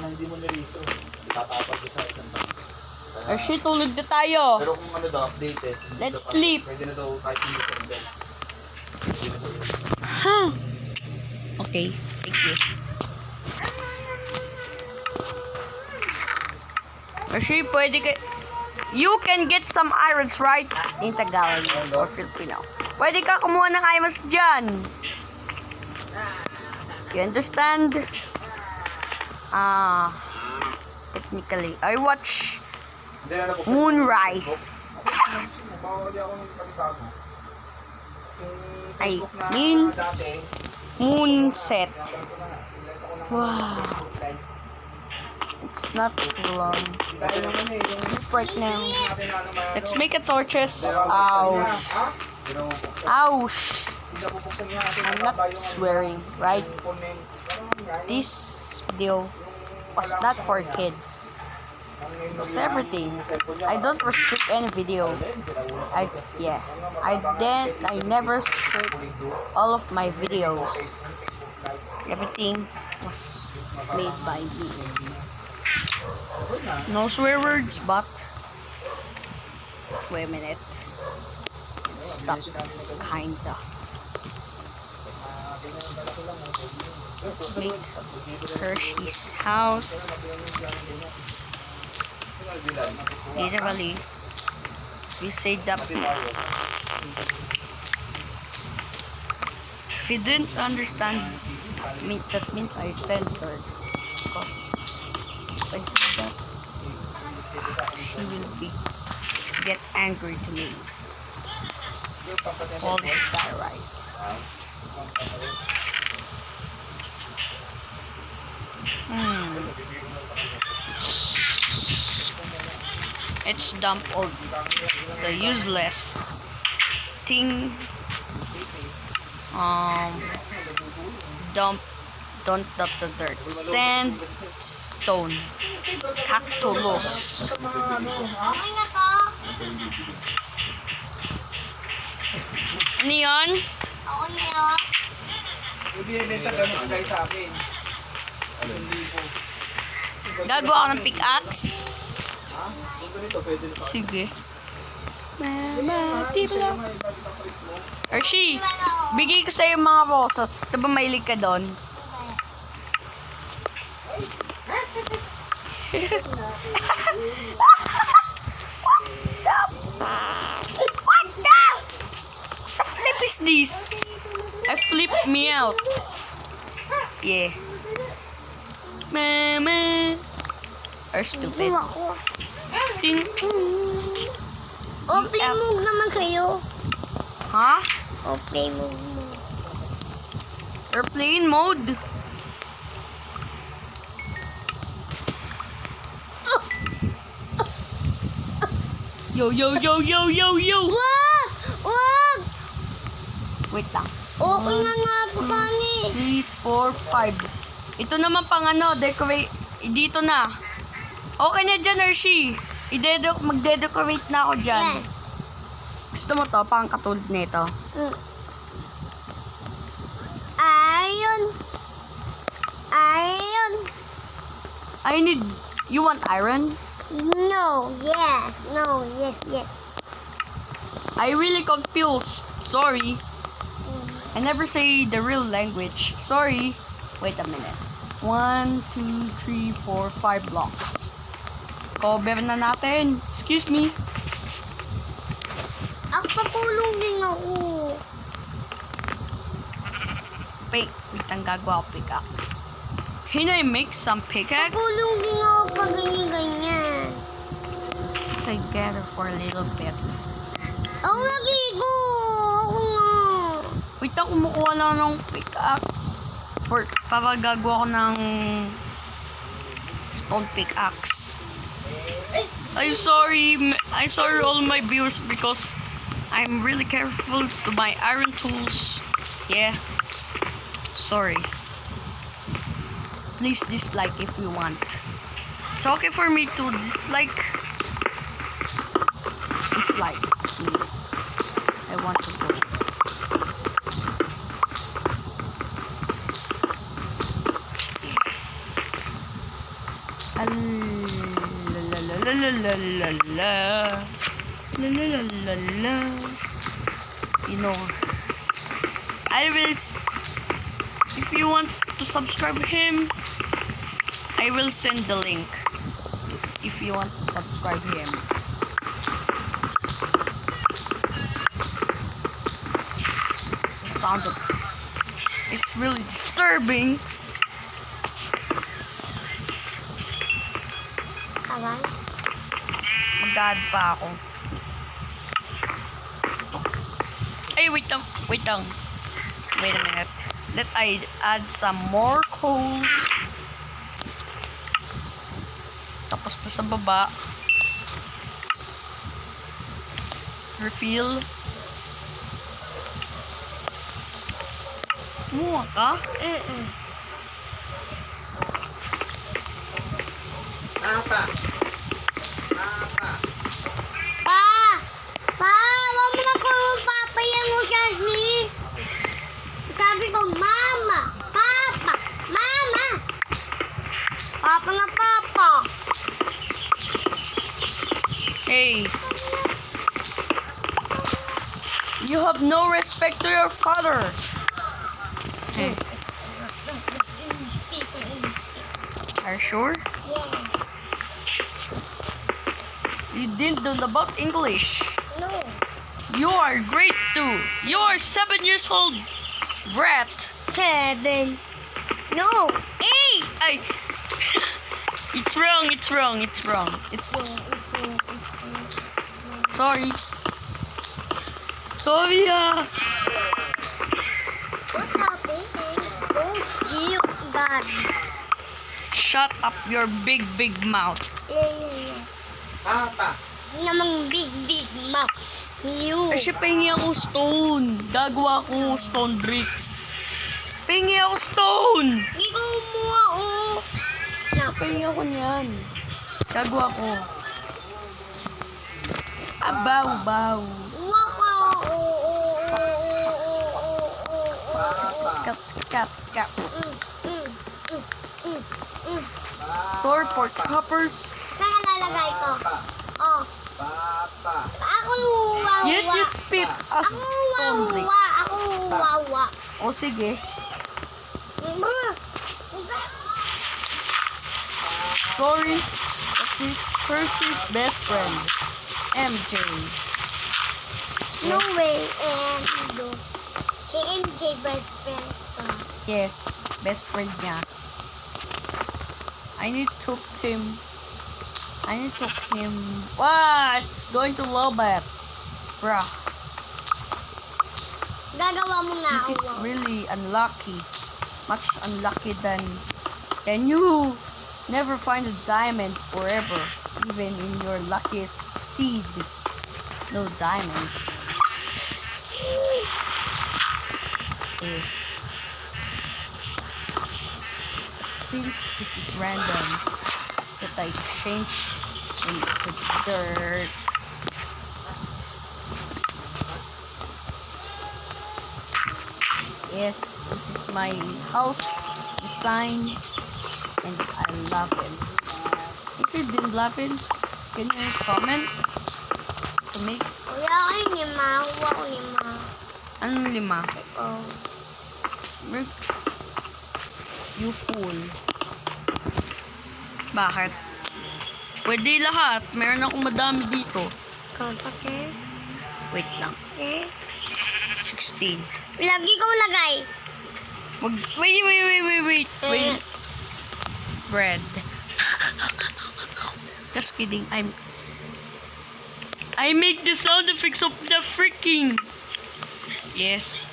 na hindi mo niriso. Tatapag ko sa isang bag. Oh shit, tulog na tayo. Pero kung ano daw, updated. Let's sleep. Pwede na daw kahit hindi December. Huh. Okay, thank you. Actually, pwede ka... You can get some irons, right? In Tagalog or Filipino. Pwede ka kumuha ng irons dyan. You understand? Technically, I watch Moonrise. I mean, Moonset. Wow. It's not too long. Sleep right now. Let's make a torches. Ouch. Ouch. I'm not swearing, right? This video was not for kids. It's everything. I don't restrict any video. I never restrict all of my videos. Everything was made by me. No swear words, but wait a minute. Stop this kinda. Let's make Hershey's house. Literally, we say that if you didn't understand, that means I censored. Because if I say that, she will get angry to me. Polish that right. It's dump all the useless thing. Don't dump the dirt. Sand, stone, cactus. Okay na po. Ano yun? Okay na. Ibibenta ganun ka guys sa akin. Gagawa ako ng pickaxe. Ganito, pwede na. Sige. Mama, tibla. Hershey, bigay ko sa'yo mga rosas. Diba mahilig ka doon? What the flip is this? I flip me out. Yeah. Mama. Are stupid. Ako. Ting. O, play move naman kayo. Ha? O, play move mo. Airplane mode. Yo, yo, yo, yo, yo, yo. Wag! Wag! Wait lang. Okay na nga po kani. 3, 4, 5. Ito naman pang ano, decorate. Dito na. Okay na dyan, Hershey. Magde-decorate na ako dyan. Yan. Gusto mo to, pang katulad nito. Iron. Iron. I need, you want iron? No, yeah. No, yes, yes. I really confused. Sorry. I never say the real language. Sorry. Wait a minute. 1, 2, 3, 4, 5 blocks. Cover na natin. Excuse me. Papulong din ako. Wait lang, gagawa ako pickaxe. Can I make some pickaxe? Papulong din ako pag ganyan-ganyan. I gather for a little bit. Ako nagigo. Ako nga. Wait lang, kumukuha lang ng pickaxe. Para gagawa ko ng stone pickaxe. I'm sorry all my viewers because I'm really careful to my iron tools. Yeah. Sorry. Please dislike if you want. It's okay for me to dislike. Dislikes, please. I want to go. You know, if you want to subscribe him, I will send the link. If you want to subscribe him. The sound of it's really disturbing. Kawan. Mag-add pa ako. Ay, wait lang. Wait a minute. Let I add some more coals. Tapos to sa baba. Refill. Kumuha ka? Apa? Pa! Pa! Huwag mo na ko papayan mo siya ni. Sabi ko, Mama! Papa! Mama! Papa na papa! Hey. You have no respect to your father. Hey. Are you sure? Yes. You didn't know about English. No. You are great too. You are 7 years old, brat. 7. No. 8. Ay. It's wrong. Sorry. Sorry ah. What happened? Oh, you God. Shut up your big mouth. Apa? Namang big mouth. You. Kasi pahingi ako stone. Gagawa ko stone bricks. Pahingi ako stone. Hindi ko umuha, oh. Pahingi ako niyan. Gagawa ko. Baw. Uwa ko. Cap. Sword for choppers. Saan lalagay ko? Oh. Papa. Ako uwa. Yet you spit a Ako stone uwa. bricks. Ako uwa. O sige. Sorry. That is Percy's best friend. MJ. No way. And si MJ best friend ko. Yes, best friend niya. I need to him. Wow, it's going to love it. Bruh, Gagawa mo nga. this is uwa. really unlucky. Much unlucky than you never find the diamonds forever. Even in your luckiest seed. No diamonds. Yes. Since this is random, that I change into dirt. Yes, this is my house design and I love it. If you didn't love it, can you comment to make Kuya ko yung lima. Uwa ko lima. anong 5? Oh. You fool. Bakit? Pwede lahat. Meron akong madami dito. Okay. Wait lang. Okay. 16. Lagi kong lagay. Wait. Bread. Just kidding. I make the sound effects of the freaking. Yes.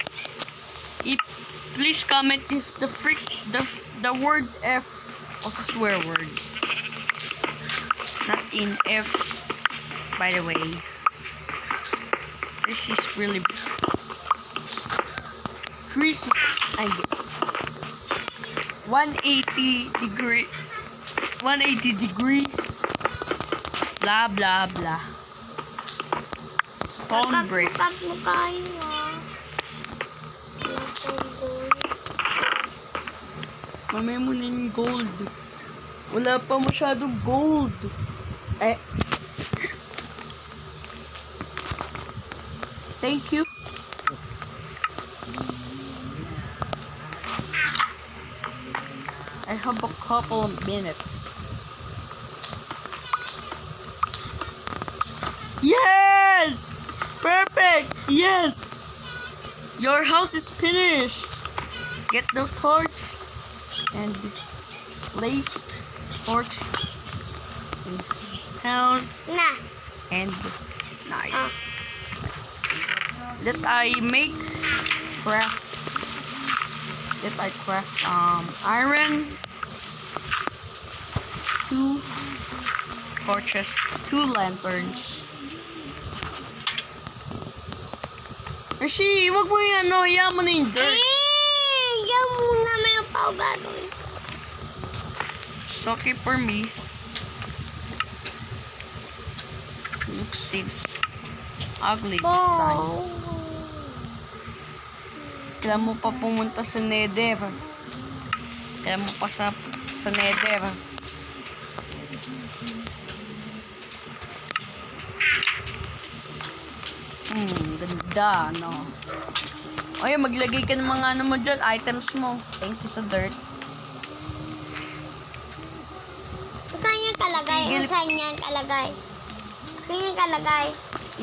Please comment if the word F was a swear word. Not in F, by the way. This is really 180 degree blah blah blah. Stone bricks. Pag mo kayo, ah. Wala pang gold. Mamaya mo na yung gold. Wala pa masyadong gold. Eh. Thank you. I have a couple of minutes. Yes! Perfect! Yes! Your house is finished. Get the torch and place torch in his house. Na. And nice. That I make craft. That I craft iron, 2 torches, 2 lanterns. Hershey, wag mo yan, no? Hayaan mo na yung dirt. Diyan muna may pa gagawin. It's okay for me. Look seems ugly this side. Kailan mo pa pumunta sa Nether? Kailan mo pa sa Nether? Ganda, no? O yun, maglagay ka ng mga ano mo dyan, items mo. Thank you sa dirt. Saan yan kalagay? Tigil. Saan yan kalagay? Saan yan kalagay?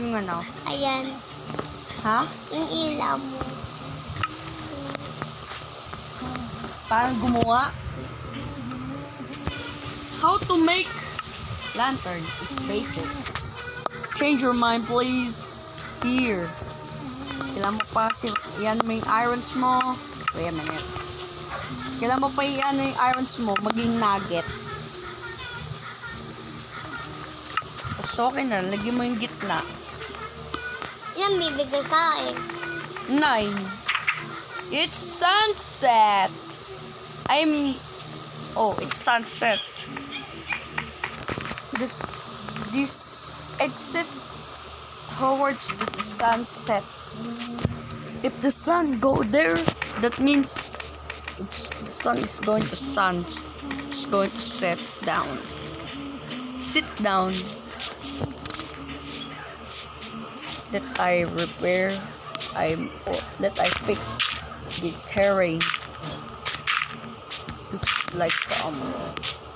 Yung ano? Ayan. Ha? Yung ilaw mo. Parang gumawa. How to make lantern? It's basic. Change your mind, please. Here. Kailan mo pa yan mo yung irons mo. Wait a minute. Kailan mo pa yan yung irons mo maging nuggets. Tapos okay na. Lagyan mo yung gitna. Ilang bibigay sa akin? 9. It's sunset. It's sunset. This exit towards the sunset. If the sun go there, that means the sun is going to it's going to set down. Sit down. That I repair. That I fix the terrain. Looks like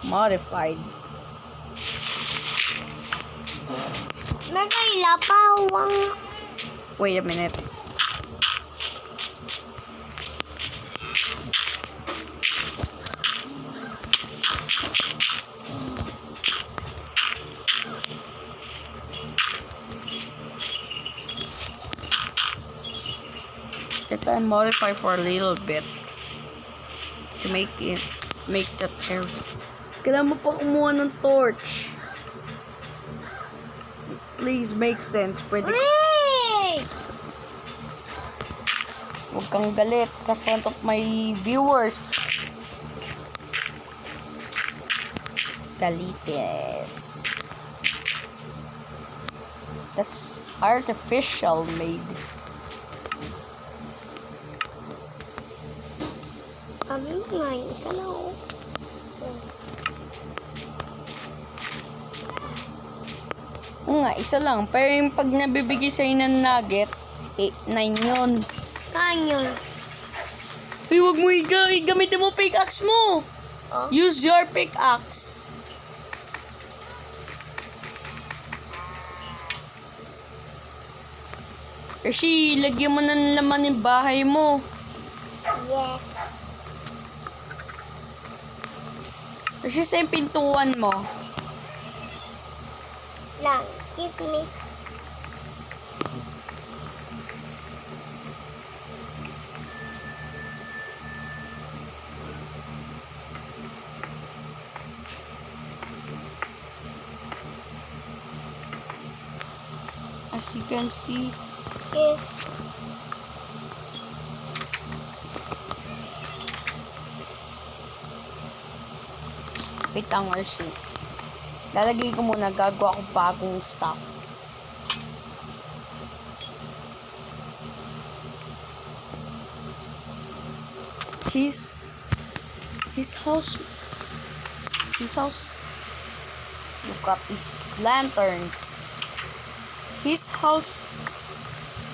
modified. May kailapawang. Wait a minute. That I modify for a little bit to make the terrace. Kailangan mo pa kumuha ng torch. Please make sense. Pwede. Huwag kang galit sa front of my viewers. Galites. That's artificial made. Sabi mo nga yun. Isa lang ako. Oo nga, isa lang. Pero yung pag nabibigay sa'yo ng nugget, 9 yun. Saan yun? Uy, huwag mo gamitin mo pickaxe mo. Oh? Use your pickaxe. Kasi lagyan mo ng laman yung bahay mo. Yes. Kasi sa yung pintuan mo. Lang. Give me. As you can see, Yes. wait ang Archie. Lalagay ko muna, gagawa ko bagong stuff. His house His house. Look at these lanterns. His house.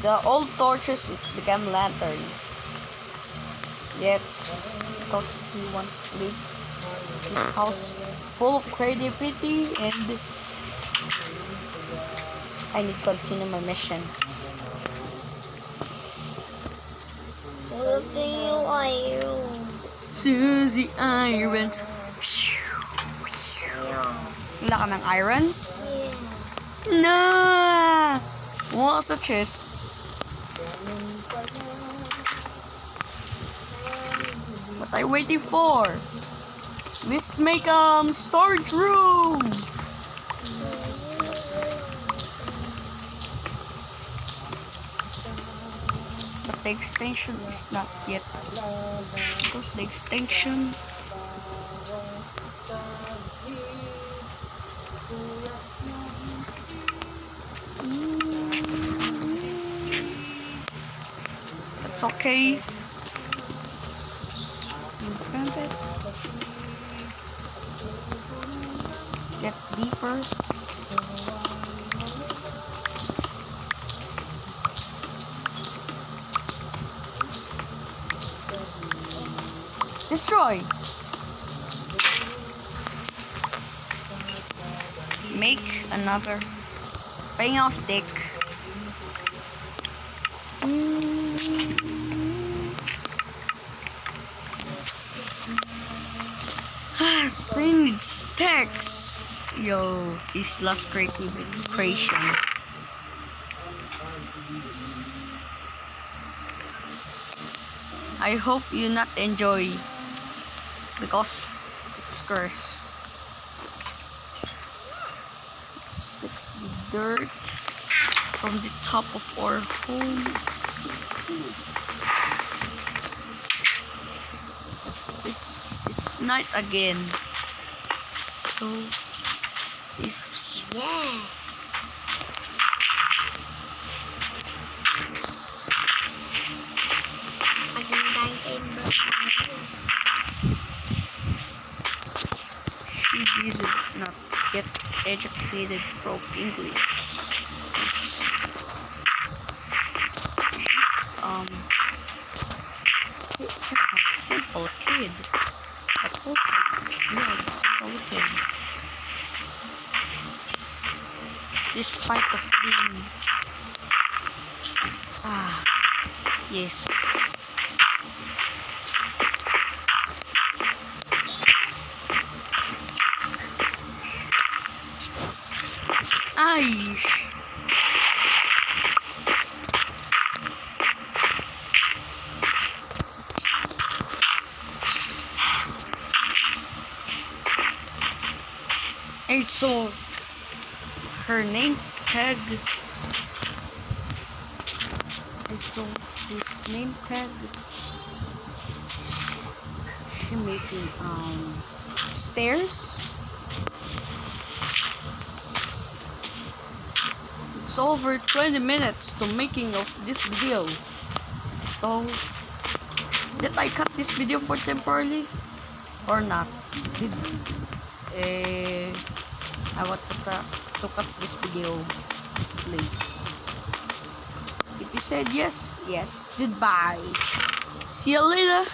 The old torches became lantern. Yet, because he wants to live his house full of creativity, and I need to continue my mission. Look at you, iron. Susie Irons. Yeah. Wala ka ng irons? Yeah. No! Mukha sa chest. What are you waiting for? Let's make storage room. But the extension is not yet. Because the extension. That's okay. Let's it. Let's get deeper. Destroy. Make another painting stick. Same stacks. Yo, this last creation. I hope you not enjoy because it's cursed. Let's fix the dirt from the top of our home. It's night again. So if Yeah. she did not get educated from English. She's a simple kid. But also, yeah, a simple kid. Despite of being yes. Ay. I saw her name tag. I saw his name tag. She making stairs. It's over 20 minutes to making of this video. So did I cut this video for temporarily or not? Did I want to cut this video, please. If you said yes, yes. Goodbye. See you later.